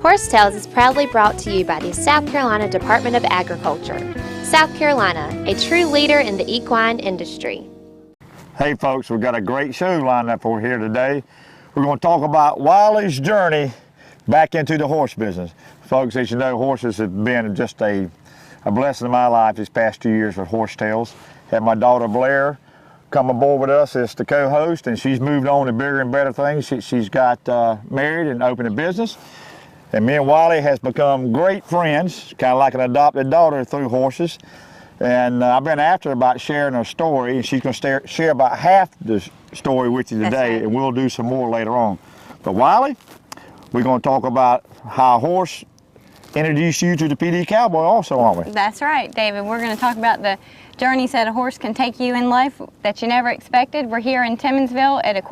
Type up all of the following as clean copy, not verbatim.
Horse Tales is proudly brought to you by the South Carolina Department of Agriculture. South Carolina, a true leader in the equine industry. Hey folks, we've got a great show lined up for here today. We're going to talk about Wiley's journey back into the horse business. Folks, as you know, horses have been just a blessing in my life these past 2 years with Horse Tales. Had my daughter Blair come aboard with us as the co-host, and she's moved on to bigger and better things. She's got married and opened a business. And me and Wiley has become great friends, kind of like an adopted daughter through horses. And I've been after her about sharing her story, and she's going to share about half the story with you today, and we'll do some more later on. But Wiley, we're going to talk about how a horse introduced you to the PD Cowboy also, aren't we? That's right, David. We're going to talk about the journeys that a horse can take you in life that you never expected. We're here in Timmonsville at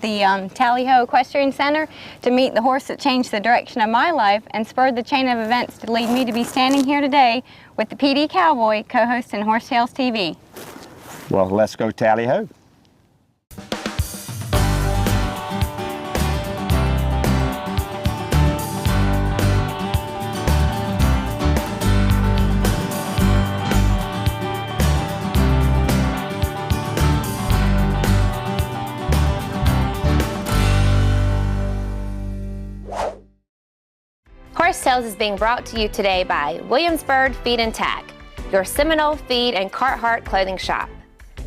the Talleyho Equestrian Center to meet the horse that changed the direction of my life and spurred the chain of events to lead me to be standing here today with the PD Cowboy, co-hosting Horse Tales TV. Well, let's go Tallyho. Horse Tales is being brought to you today by Williamsburg Feed and Tack, your Seminole feed and Carhartt clothing shop.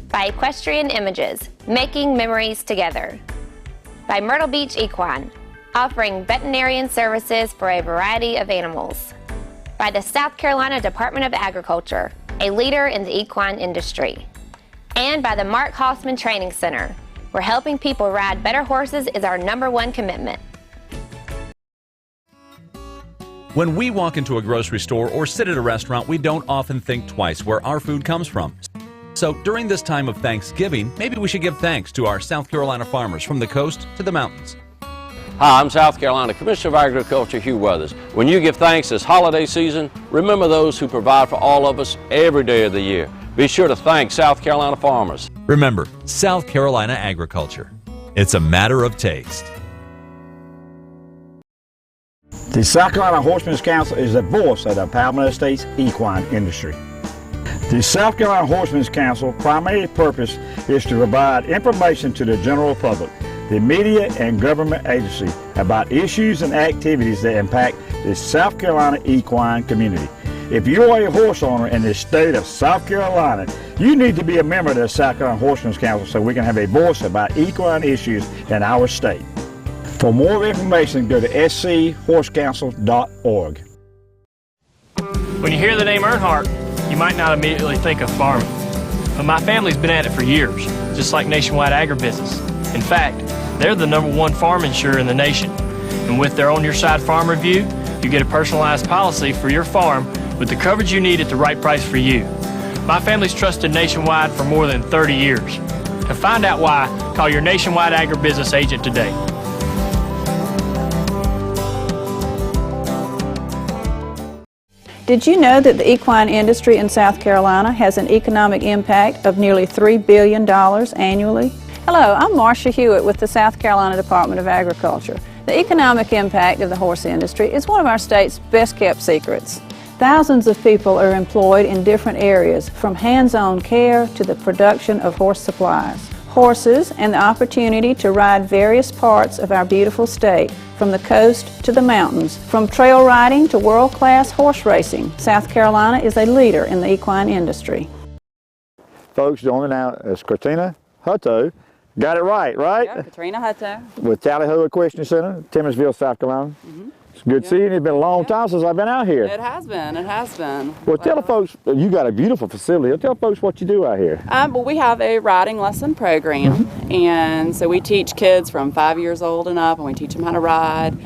By Equestrian Images, making memories together. By Myrtle Beach Equine, offering veterinarian services for a variety of animals. By the South Carolina Department of Agriculture, a leader in the equine industry. And by the Mark Hossman Training Center, where helping people ride better horses is our #1 commitment. When we walk into a grocery store or sit at a restaurant, we don't often think twice where our food comes from. So during this time of Thanksgiving, maybe we should give thanks to our South Carolina farmers from the coast to the mountains. Hi, I'm South Carolina Commissioner of Agriculture Hugh Weathers. When you give thanks this holiday season, remember those who provide for all of us every day of the year. Be sure to thank South Carolina farmers. Remember, South Carolina agriculture. It's a matter of taste. The South Carolina Horsemen's Council is the voice of the Palmetto State's equine industry. The South Carolina Horsemen's Council primary purpose is to provide information to the general public, the media and government agencies about issues and activities that impact the South Carolina equine community. If you are a horse owner in the state of South Carolina, you need to be a member of the South Carolina Horsemen's Council so we can have a voice about equine issues in our state. For more information, go to schorsecouncil.org. When you hear the name Earnhardt, you might not immediately think of farming. But my family's been at it for years, just like Nationwide Agribusiness. In fact, they're the #1 farm insurer in the nation. And with their On Your Side Farm Review, you get a personalized policy for your farm with the coverage you need at the right price for you. My family's trusted Nationwide for more than 30 years. To find out why, call your Nationwide Agribusiness agent today. Did you know that the equine industry in South Carolina has an economic impact of nearly $3 billion annually? Hello, I'm Marcia Hewitt with the South Carolina Department of Agriculture. The economic impact of the horse industry is one of our state's best-kept secrets. Thousands of people are employed in different areas, from hands-on care to the production of horse supplies. Horses and the opportunity to ride various parts of our beautiful state, from the coast to the mountains, from trail riding to world-class horse racing. South Carolina is a leader in the equine industry. Folks, joining now is Katrina Hutto. Got it right? Yeah, Katrina Hutto. With Talleyho Equestrian Center, Timmonsville, South Carolina. It's good seeing you. It's been a long time since I've been out here. It has been. Well, tell the folks, you got a beautiful facility. Tell folks what you do out here. Well, we have a riding lesson program, and so we teach kids from 5 years old and up, and we teach them how to ride.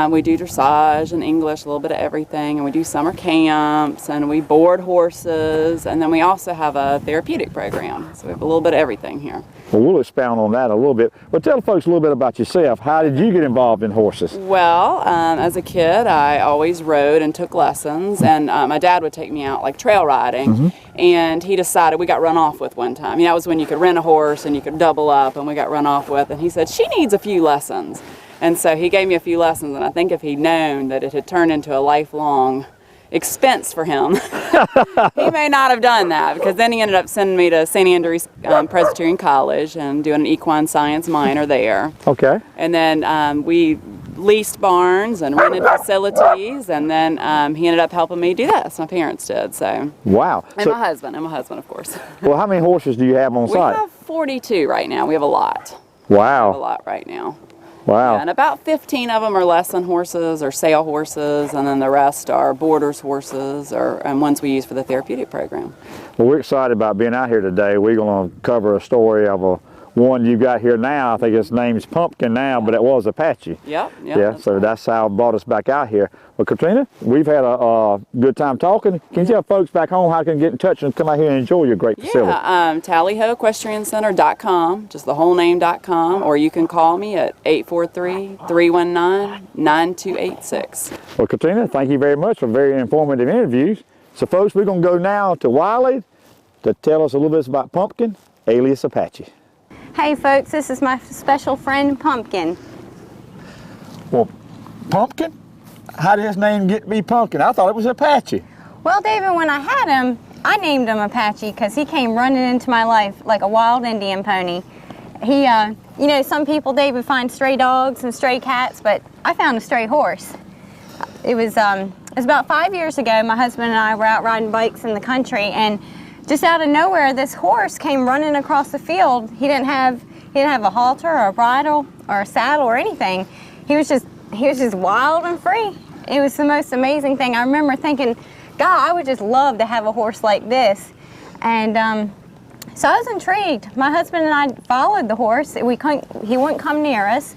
We do dressage and English, a little bit of everything, and we do summer camps, and we board horses, and then we also have a therapeutic program. So we have a little bit of everything here. Well, we'll expound on that a little bit. But tell folks a little bit about yourself. How did you get involved in horses? Well, as a kid, I always rode and took lessons, and my dad would take me out like trail riding, and he decided, we got run off with one time. You know, that was when you could rent a horse and you could double up, and we got run off with, and he said, she needs a few lessons. And so he gave me a few lessons, and I think if he'd known that it had turned into a lifelong expense for him, he may not have done that, because then he ended up sending me to St. Andrews Presbyterian College and doing an equine science minor there. Okay. And then we leased barns and rented facilities, and then he ended up helping me do that, so my parents did. So. Wow. And my husband, of course. Well, how many horses do you have on site? We have 42 right now. We have a lot. Wow. We have a lot right now. Wow. Yeah, and about 15 of them are lesson horses or sale horses, and then the rest are boarders horses and ones we use for the therapeutic program. Well, we're excited about being out here today. We're going to cover a story of one you've got here now. I think his name's Pumpkin now, but it was Apache. Yep. Yeah, so that's how it brought us back out here. Well, Katrina, we've had a good time talking. Can you tell folks back home how they can get in touch and come out here and enjoy your great facility? Yeah, Talleyho Equestrian Center.com, just the whole name.com, or you can call me at 843-319-9286. Well, Katrina, thank you very much for very informative interviews. So, folks, we're going to go now to Wiley to tell us a little bit about Pumpkin, alias Apache. Hey folks, this is my special friend Pumpkin. Well, Pumpkin? How did his name get to be Pumpkin? I thought it was Apache. Well, David, when I had him, I named him Apache because he came running into my life like a wild Indian pony. He, you know, some people, David, find stray dogs and stray cats, but I found a stray horse. It was about 5 years ago. My husband and I were out riding bikes in the country, and just out of nowhere, this horse came running across the field. He didn't have a halter or a bridle or a saddle or anything. He was just wild and free. It was the most amazing thing. I remember thinking, God, I would just love to have a horse like this. And so I was intrigued. My husband and I followed the horse. He wouldn't come near us.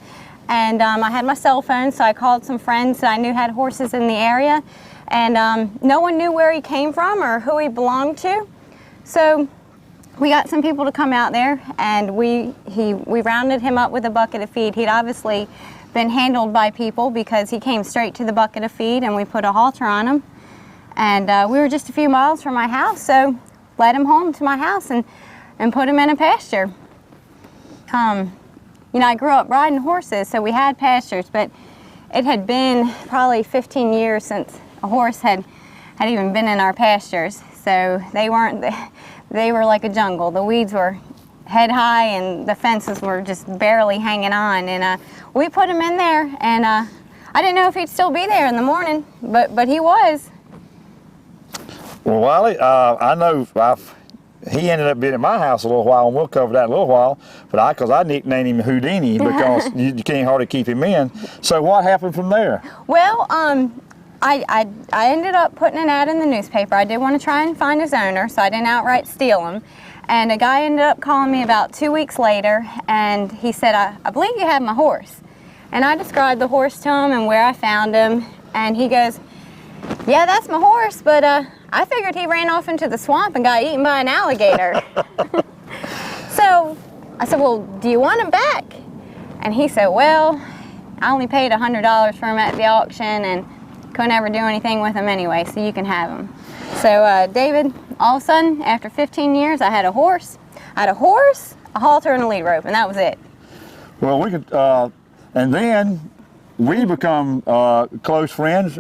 And I had my cell phone, so I called some friends that I knew had horses in the area. And no one knew where he came from or who he belonged to. So we got some people to come out there, and we rounded him up with a bucket of feed. He'd obviously been handled by people because he came straight to the bucket of feed, and we put a halter on him. And we were just a few miles from my house, so led him home to my house and put him in a pasture. You know, I grew up riding horses, so we had pastures, but it had been probably 15 years since a horse had even been in our pastures. So they were like a jungle. The weeds were head high and the fences were just barely hanging on. And we put him in there, and I didn't know if he'd still be there in the morning, but he was. Well, Wiley, I know he ended up being at my house a little while, and we'll cover that in a little while. But because I nicknamed him Houdini because you can't hardly keep him in. So what happened from there? Well, I ended up putting an ad in the newspaper. I did want to try and find his owner, so I didn't outright steal him. And a guy ended up calling me about 2 weeks later, and he said, I believe you have my horse. And I described the horse to him and where I found him, and he goes, yeah, that's my horse, but I figured he ran off into the swamp and got eaten by an alligator. So I said, well, do you want him back? And he said, well, I only paid $100 for him at the auction, and couldn't ever do anything with him anyway, so you can have him. So David, all of a sudden, after 15 years, I had a horse, a halter, and a lead rope, and that was it. Well, we could, and then we become close friends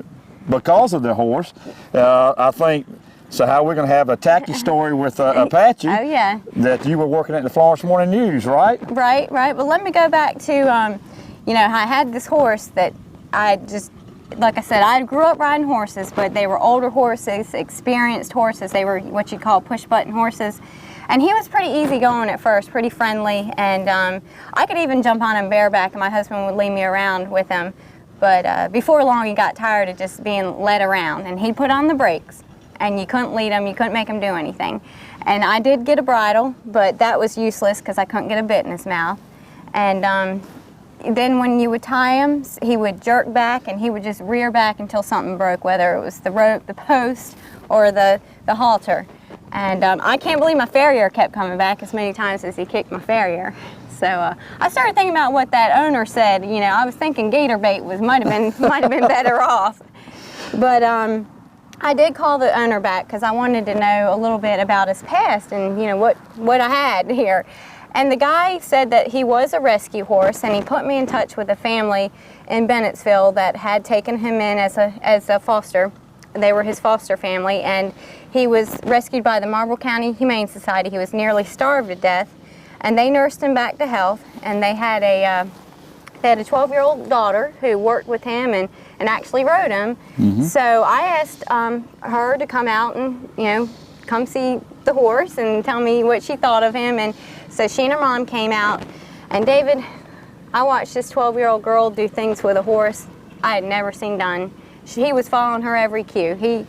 because of the horse. I think, so how we're going to have a tacky story with Apache. Oh, yeah. That you were working at the Florence Morning News, right? Right. But let me go back to, you know, I had this horse that like I said, I grew up riding horses, but they were older horses, experienced horses. They were what you call push-button horses. And he was pretty easygoing at first, pretty friendly. And I could even jump on him bareback, and my husband would lead me around with him. But before long, he got tired of just being led around. And he'd put on the brakes, and you couldn't lead him. You couldn't make him do anything. And I did get a bridle, but that was useless because I couldn't get a bit in his mouth. And then when you would tie him, he would jerk back, and he would just rear back until something broke, whether it was the rope, the post, or the halter. And I can't believe my farrier kept coming back as many times as he kicked my farrier. So I started thinking about what that owner said. You know, I was thinking gator bait might have been better off. But I did call the owner back because I wanted to know a little bit about his past and, you know, what I had here. And the guy said that he was a rescue horse, and he put me in touch with a family in Bennettsville that had taken him in as a foster. They were his foster family, and he was rescued by the Marble County Humane Society. He was nearly starved to death, and they nursed him back to health, and they had a 12-year-old daughter who worked with him and actually rode him. So I asked her to come out and, you know, come see the horse and tell me what she thought of him. And so she and her mom came out, and David, I watched this 12-year-old girl do things with a horse I had never seen done. He was following her every cue. He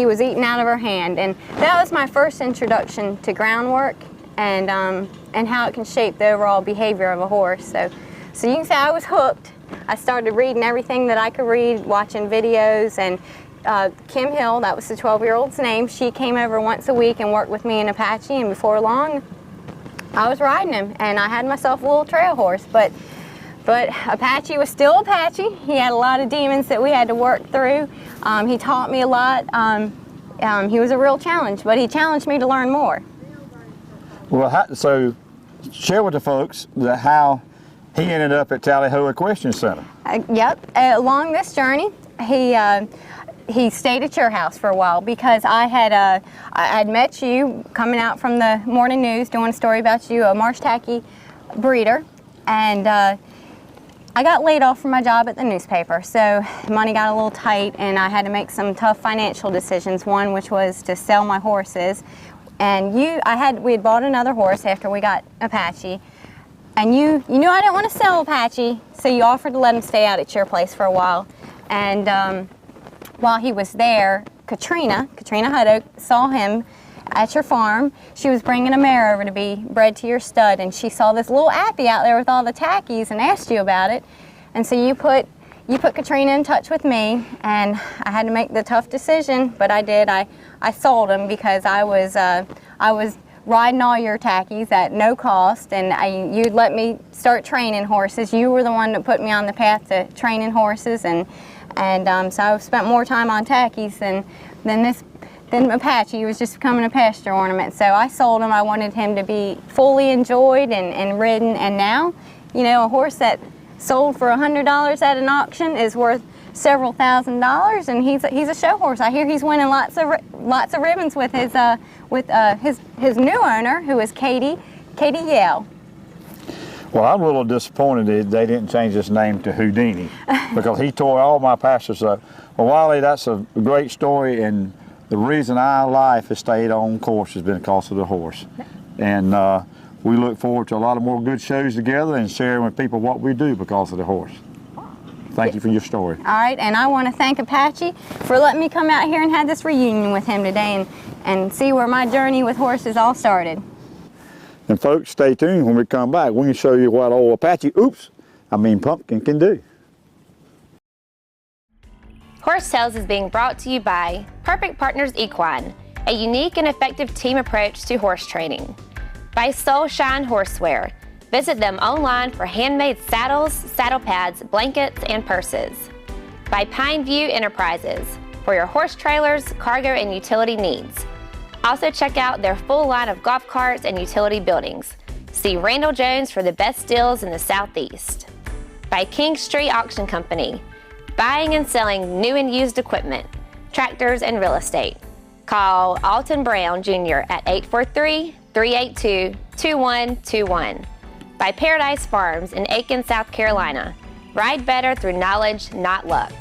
was eating out of her hand, and that was my first introduction to groundwork and how it can shape the overall behavior of a horse. So you can say I was hooked. I started reading everything that I could read, watching videos, and Kim Hill, that was the 12-year-old's name, she came over once a week and worked with me in Apache, and before long, I was riding him, and I had myself a little trail horse, but Apache was still Apache. He had a lot of demons that we had to work through. He taught me a lot. He was a real challenge, but he challenged me to learn more. Well, so share with the folks how he ended up at Talleyho Equestrian Center. Yep, along this journey, he stayed at your house for a while because I had met you coming out from the morning news doing a story about you, a Marsh Tacky breeder, and I got laid off from my job at the newspaper, so money got a little tight and I had to make some tough financial decisions, one which was to sell my horses. And we had bought another horse after we got Apache, and you knew I didn't want to sell Apache, so you offered to let him stay out at your place for a while. And while he was there, Katrina Hutto saw him at your farm. She was bringing a mare over to be bred to your stud, and she saw this little appy out there with all the tackies and asked you about it. And so you put Katrina in touch with me, and I had to make the tough decision, but I did. I sold him because I was riding all your tackies at no cost, and you'd let me start training horses. You were the one that put me on the path to training horses, and so I've spent more time on tackies than Apache. He was just becoming a pasture ornament. So I sold him. I wanted him to be fully enjoyed and ridden. And now, you know, a horse that sold for $100 at an auction is worth several $1,000s, and he's a show horse. I hear he's winning lots of ribbons with his new owner, who is Katie Yale. Well, I'm a little disappointed they didn't change his name to Houdini because he tore all my pastures up. Well, Wally, that's a great story, and the reason our life has stayed on course has been because of the horse. And we look forward to a lot of more good shows together and sharing with people what we do because of the horse. Thank you for your story. All right, and I want to thank Apache for letting me come out here and have this reunion with him today and see where my journey with horses all started. And folks, stay tuned. When we come back, we can show you what old Apache, Pumpkin can do. Horse Tales is being brought to you by Perfect Partners Equine, a unique and effective team approach to horse training. By Soulshine Horseware. Visit them online for handmade saddles, saddle pads, blankets, and purses. By Pine View Enterprises for your horse trailers, cargo, and utility needs. Also check out their full line of golf carts and utility buildings. See Randall Jones for the best deals in the Southeast. By King Street Auction Company. Buying and selling new and used equipment, tractors, and real estate. Call Alton Brown Jr. at 843-382-2121. By Paradise Farms in Aiken, South Carolina. Ride better through knowledge, not luck.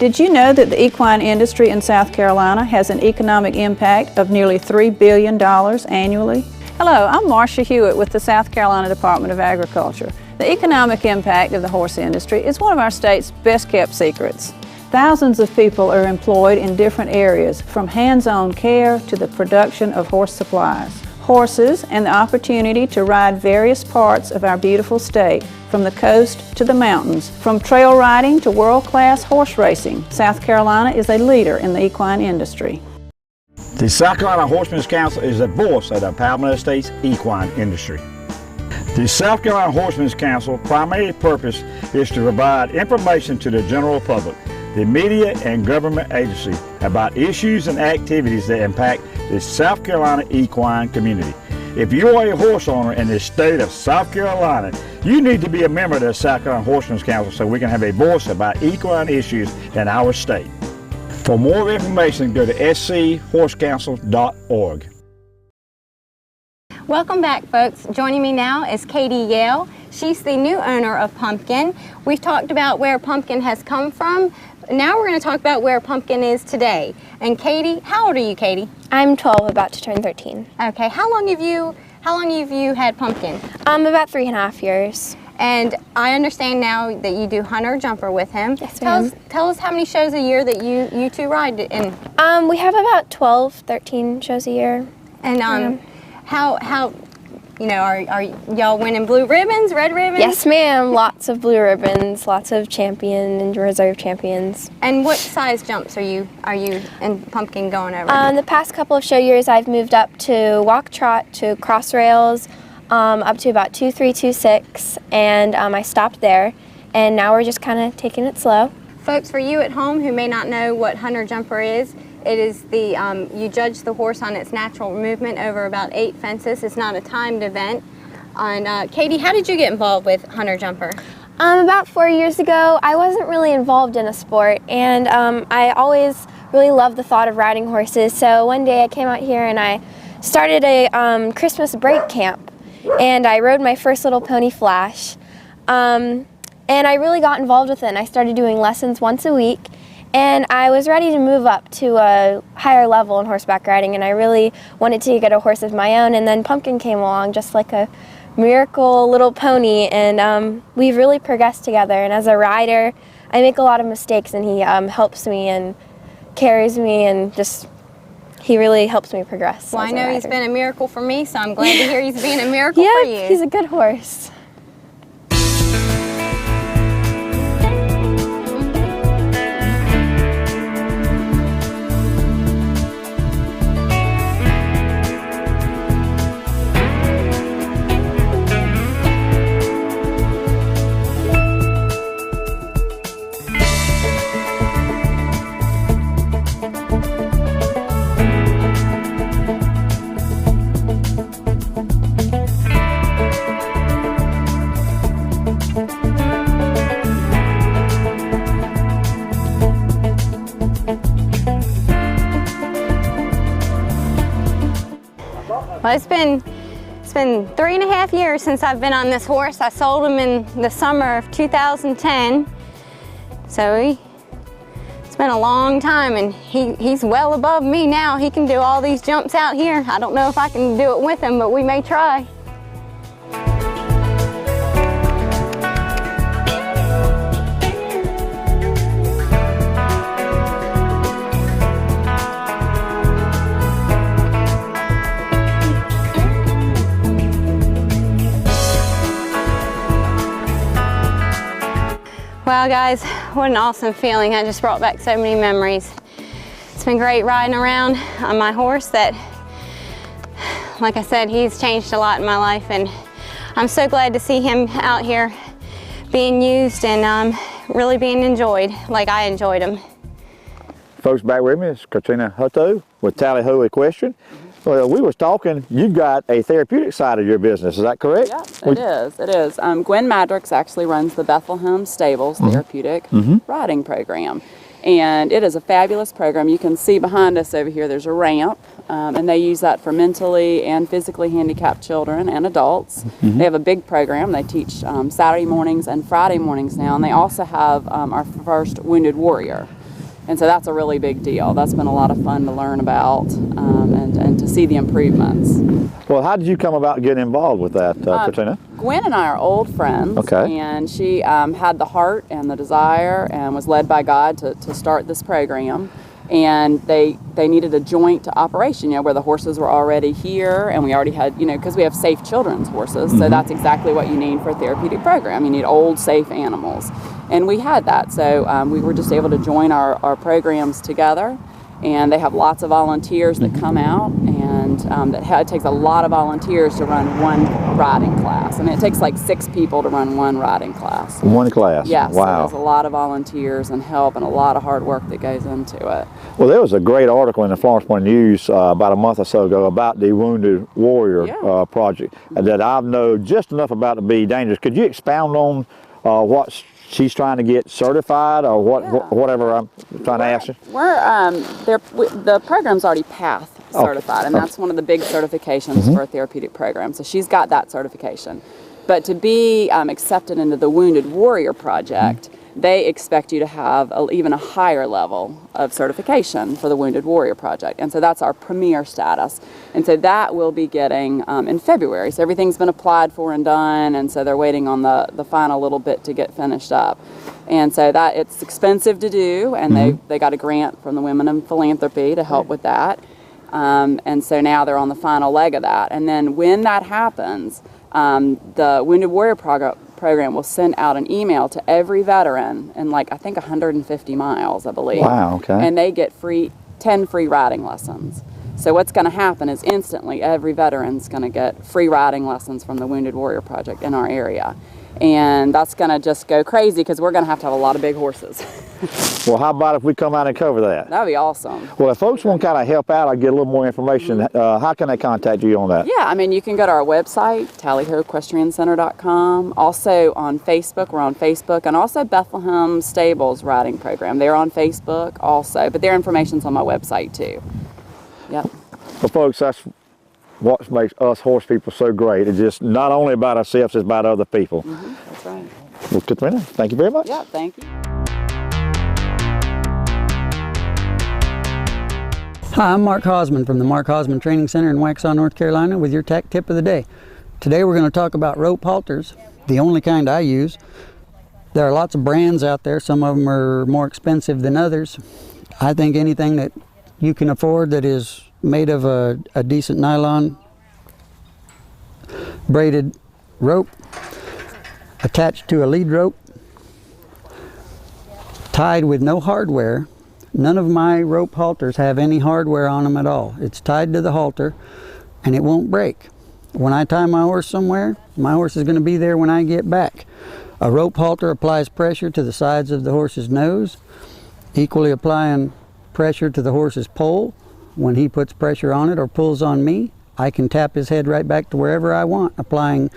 Did you know that the equine industry in South Carolina has an economic impact of nearly $3 billion annually? Hello, I'm Marcia Hewitt with the South Carolina Department of Agriculture. The economic impact of the horse industry is one of our state's best-kept secrets. Thousands of people are employed in different areas, from hands-on care to the production of horse supplies. Horses and the opportunity to ride various parts of our beautiful state, from the coast to the mountains, from trail riding to world-class horse racing. South Carolina is a leader in the equine industry. The South Carolina Horsemen's Council is the voice of the Palmetto State's equine industry. The South Carolina Horsemen's Council primary purpose is to provide information to the general public, the media, and government agencies about issues and activities that impact the South Carolina equine community. If you are a horse owner in the state of South Carolina, you need to be a member of the South Carolina Horsemen's Council so we can have a voice about equine issues in our state. For more information, go to schorseCouncil.org. Welcome back, folks. Joining me now is Katie Yale. She's the new owner of Pumpkin. We've talked about where Pumpkin has come from. Now we're going to talk about where Pumpkin is today. And Katie, how old are you, Katie? I'm 12, about to turn 13. Okay. How long have you had Pumpkin? About 3.5 years. And I understand now that you do hunter jumper with him. Yes, ma'am. Tell us how many shows a year that you two ride in. We have about 12, 13 shows a year. And how you know, are y'all winning blue ribbons, red ribbons? Yes, ma'am. Lots of blue ribbons, lots of champion and reserve champions. And what size jumps are you and Pumpkin going over? The past couple of show years, I've moved up to walk trot, to cross rails, up to about 2.3, 2.6, and I stopped there. And now we're just kind of taking it slow. Folks, for you at home who may not know what hunter jumper is, it is the, you judge the horse on its natural movement over about 8 fences. It's not a timed event. And Katie, how did you get involved with hunter jumper? About 4 years ago, I wasn't really involved in a sport, and I always really loved the thought of riding horses. So one day I came out here and I started a Christmas break camp, and I rode my first little pony Flash. And I really got involved with it, and I started doing lessons once a week. And I was ready to move up to a higher level in horseback riding, and I really wanted to get a horse of my own. And then Pumpkin came along, just like a miracle little pony, and we've really progressed together. And as a rider, I make a lot of mistakes, and he helps me and carries me, and just he really helps me progress. Well, I know he's been a miracle for me, so I'm glad to hear he's being a miracle for you. Yeah, he's a good horse. Well, it's been 3.5 years since I've been on this horse. I sold him in the summer of 2010. So it's been a long time, and he's well above me now. He can do all these jumps out here. I don't know if I can do it with him, but we may try. Well, guys, what an awesome feeling. I just brought back so many memories. It's been great riding around on my horse that, like I said, he's changed a lot in my life, and I'm so glad to see him out here being used and really being enjoyed like I enjoyed him. Folks, back with me is Katrina Hutto with Talleyho Equestrian. Well, we was talking, you've got a therapeutic side of your business, is that correct? Yes, it is. Gwen Madrix actually runs the Bethlehem Stables Therapeutic riding program. And it is a fabulous program. You can see behind us over here, there's a ramp, and they use that for mentally and physically handicapped children and adults. They have a big program. They teach Saturday mornings and Friday mornings now, and they also have our first Wounded Warrior. And so that's a really big deal. That's been a lot of fun to learn about and to see the improvements. Well, how did you come about getting involved with that, Katrina? Gwen and I are old friends. Okay. And she had the heart and the desire and was led by God to start this program. And they needed a joint operation, where the horses were already here, and we already had, because we have safe children's horses, so that's exactly what you need for a therapeutic program. You need old, safe animals. And we had that, so we were just able to join our programs together. And they have lots of volunteers that come out, and it takes a lot of volunteers to run one riding class. And it takes like 6 people to run one riding class. One class? Yeah, Wow. so there's a lot of volunteers and help and a lot of hard work that goes into it. Well, there was a great article in the Florence Morning News about a month or so ago about the Wounded Warrior project that I know just enough about to be dangerous. Could you expound on what she's trying to get certified, or whatever I'm trying to ask you? The program's already PATH certified, and that's one of the big certifications for a therapeutic program. So she's got that certification. But to be accepted into the Wounded Warrior project, they expect you to have even a higher level of certification for the Wounded Warrior project. And so that's our premier status. And so that we'll be getting in February. So everything's been applied for and done, and so they're waiting on the final little bit to get finished up. And so that it's expensive to do, and they got a grant from the Women in Philanthropy to help with that. And so now they're on the final leg of that. And then when that happens, the Wounded Warrior program will send out an email to every veteran in I think 150 miles, I believe. Wow, okay. And they get 10 free riding lessons. So what's going to happen is instantly every veteran's going to get free riding lessons from the Wounded Warrior Project in our area. And that's going to just go crazy because we're going to have a lot of big horses. Well, how about if we come out and cover that? That would be awesome. Well, if folks want to kind of help out or get a little more information, how can they contact you on that? Yeah, I mean, you can go to our website, TalleyhoEquestrianCenter.com. Also on Facebook, we're on Facebook, and also Bethlehem Stables Riding Program. They're on Facebook also, but their information's on my website too. Yep. Well, folks, that's what makes us horse people so great. It's just not only about ourselves, it's about other people. That's right. Well, Katrina, thank you very much. Yeah, thank you. Hi, I'm Mark Hosman from the Mark Hosman Training Center in Waxhaw, North Carolina with your Tack Tip of the Day. Today we're going to talk about rope halters, the only kind I use. There are lots of brands out there. Some of them are more expensive than others. I think anything that you can afford that is made of a decent nylon braided rope attached to a lead rope, tied with no hardware. None of my rope halters have any hardware on them at all. It's tied to the halter and it won't break. When I tie my horse somewhere, my horse is going to be there when I get back. A rope halter applies pressure to the sides of the horse's nose, equally applying pressure to the horse's poll. When he puts pressure on it or pulls on me, I can tap his head right back to wherever I want, applying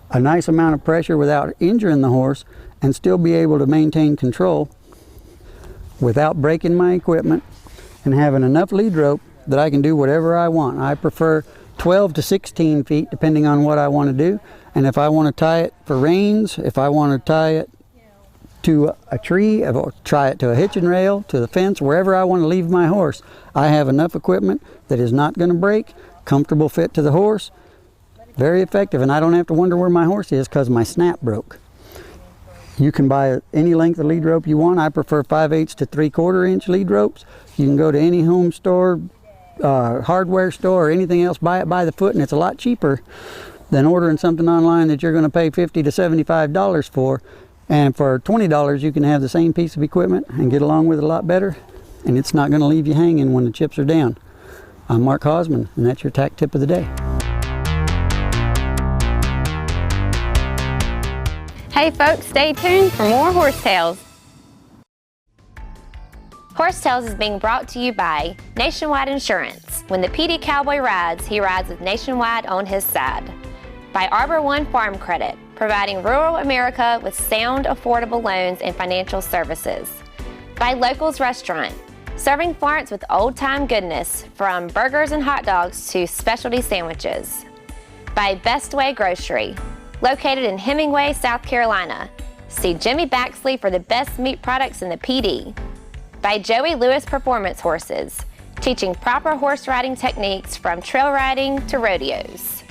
a nice amount of pressure without injuring the horse and still be able to maintain control without breaking my equipment and having enough lead rope that I can do whatever I want. I prefer 12 to 16 feet depending on what I want to do. And if I want to tie it for reins, if I want to tie it to a tree, or tie it to a hitching rail, to the fence, wherever I want to leave my horse, I have enough equipment that is not going to break, comfortable fit to the horse, very effective, and I don't have to wonder where my horse is because my snap broke. You can buy any length of lead rope you want. I prefer 5/8 to 3/4 inch lead ropes. You can go to any home store, hardware store, or anything else, buy it by the foot, and it's a lot cheaper than ordering something online that you're going to pay $50 to $75 for. And for $20, you can have the same piece of equipment and get along with it a lot better, and it's not going to leave you hanging when the chips are down. I'm Mark Hosman, and that's your Tack Tip of the Day. Hey folks, stay tuned for more Horse Tales. Horse Tales is being brought to you by Nationwide Insurance. When the PD Cowboy rides, he rides with Nationwide on his side. By Arbor One Farm Credit, providing rural America with sound, affordable loans and financial services. By Locals Restaurant, serving Florence with old-time goodness, from burgers and hot dogs to specialty sandwiches. By Best Way Grocery, located in Hemingway, South Carolina. See Jimmy Baxley for the best meat products in the PD. By Joey Lewis Performance Horses, teaching proper horse riding techniques from trail riding to rodeos.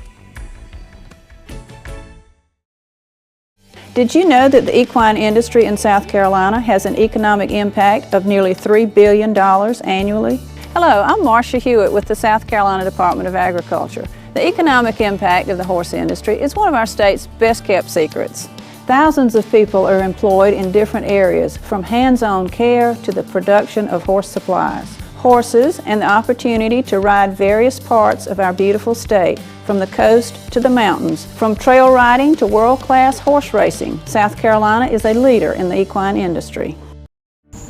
Did you know that the equine industry in South Carolina has an economic impact of nearly $3 billion annually? Hello, I'm Marcia Hewitt with the South Carolina Department of Agriculture. The economic impact of the horse industry is one of our state's best-kept secrets. Thousands of people are employed in different areas, from hands-on care to the production of horse supplies. horses, and the opportunity to ride various parts of our beautiful state, from the coast to the mountains. From trail riding to world-class horse racing, South Carolina is a leader in the equine industry.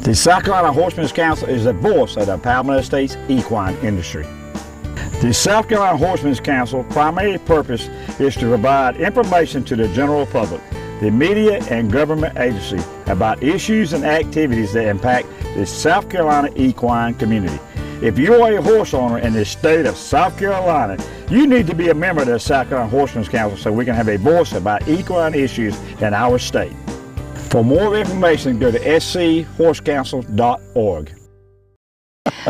The South Carolina Horsemen's Council is the voice of the Palmetto State's equine industry. The South Carolina Horsemen's Council primary purpose is to provide information to the general public, the media and government agencies about issues and activities that impact the South Carolina equine community. If you are a horse owner in the state of South Carolina, you need to be a member of the South Carolina Horsemen's Council so we can have a voice about equine issues in our state. For more information, go to schorsecouncil.org.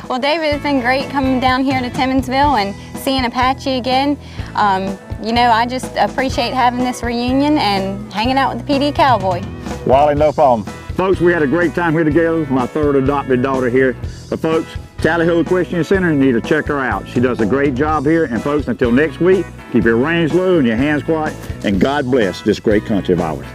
Well, David, it's been great coming down here to Timmonsville and seeing Apache again. You know, I just appreciate having this reunion and hanging out with the PD Cowboy. Wally, no problem. Folks, we had a great time here together. My third adopted daughter here. But folks, Talleyho Equestrian Center, you need to check her out. She does a great job here. And folks, until next week, keep your reins low and your hands quiet. And God bless this great country of ours.